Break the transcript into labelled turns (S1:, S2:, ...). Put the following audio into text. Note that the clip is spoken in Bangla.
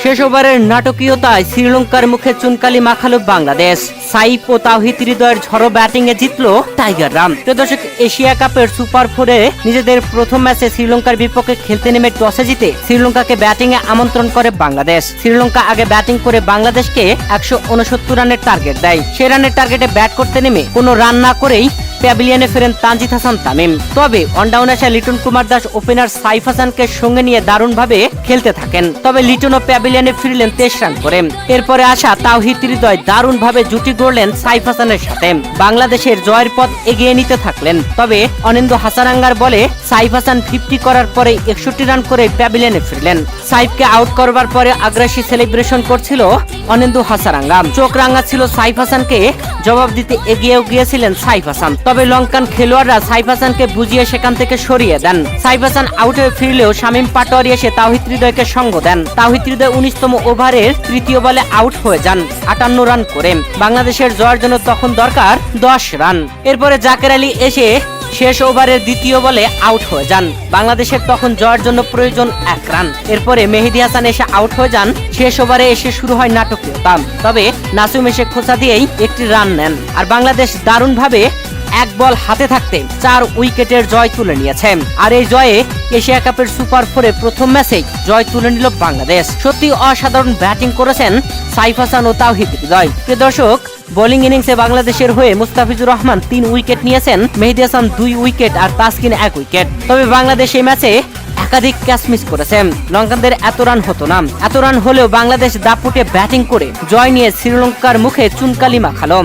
S1: শেষ ওভারের নাটকীয়তায় শ্রীলঙ্কার মুখে চুনকালি মাখালো বাংলাদেশ। সাইফ ও তাওহিদ হৃদয়ের ঝড়ো ব্যাটিং এ জিতলো টাইগাররা। দর্শক, এশিয়া কাপের সুপার 4-এ নিজেদের প্রথম ম্যাচে শ্রীলঙ্কার বিপক্ষে খেলতে নেমে টসে জিতে শ্রীলঙ্কাকে ব্যাটিং এ আমন্ত্রণ করে বাংলাদেশ। শ্রীলঙ্কা আগে ব্যাটিং করে বাংলাদেশকে 169 রানের টার্গেট দেয়। সে রানের টার্গেটে ব্যাট করতে নেমে কোনো রান না করেই প্যাভিলিয়নে ফেরেন তানজিদ হাসান তামিম। তবে অনডাউনে আসা লিটন কুমার দাস ওপেনার সাইফ হাসানকে সঙ্গে নিয়ে দারুণভাবে খেলতে থাকেন। তবে লিটনও প্যাভিলিয়নে ফিরলেন 23 রান করে। এরপরে আসা তাওহিদ হৃদয় দারুণভাবে জুটি গড়লেন সাইফ হাসানের সাথে। বাংলাদেশের জয়ের পথ এগিয়ে নিতে থাকলেন। তবে অনিন্দ্য হাসারাঙ্গার বলে সাইফ হাসান 50 করার পরে 61 রান করে প্যাভিলিয়নে ফিরলেন। সাইফকে আউট করবার পরে আগ্রাসী সেলিব্রেশন করছিল অনিন্দ্য হাসারাঙ্গা। চোখ রাঙা ছিল সাইফ হাসানকে জবাব দিতে এগিয়েও গিয়েছিলেন সাইফ হাসান। তবে লঙ্কান খেলোয়াড়রা সাইফ হাসানকে বুঝিয়ে সেখান থেকে সরিয়ে দেন। সাইফ হাসান আউট হয়ে ফিরলেও শামীম পাটোয়ারি এসে তাওহিদ হৃদয়কে সঙ্গ দেন। তাওহিদ হৃদয় 19তম ওভারের তৃতীয় বলে আউট হয়ে যান 58 রান করে। বাংলাদেশের জয়ের জন্য তখন দরকার 10 রান। এরপরে জাকের আলী এসে শেষ ওভারের দ্বিতীয় বলে আউট হয়ে যান। বাংলাদেশের তখন জয়ের জন্য প্রয়োজন 1 রান। এরপরে মেহেদী হাসান এসে আউট হয়ে যান। শেষ ওভারে এসে শুরু হয় নাটকীয়তা। তবে নাসিম এসে খোঁচা দিয়েই একটি রান নেন। আর বাংলাদেশ দারুণভাবে এক বল হাতে থাকতে 4 উইকেটের জয় তুলে নিয়েছে। আর এই জয়ে এশিয়া কাপের সুপার 4-এ প্রথম ম্যাচেই জয় তুলে নিল বাংলাদেশ। সত্যি অসাধারণ ব্যাটিং করেছেন সাইফ হাসান ও তাওহিদ হৃদয়। প্রিয় দর্শক, বোলিং ইনিংসে বাংলাদেশের হয়ে মুস্তাফিজুর রহমান 3 উইকেট নিয়েছেন, মেহেদী হাসান 2 উইকেট আর তাসকিন 1 উইকেট। তবে বাংলাদেশ এই ম্যাচে একাধিক ক্যাচ মিস করেছে। লঙ্কানদের এত রান হতো না। এত রান হলেও বাংলাদেশ দাপুটে ব্যাটিং করে জয় নিয়ে শ্রীলঙ্কার মুখে চুনকালি মাখালো।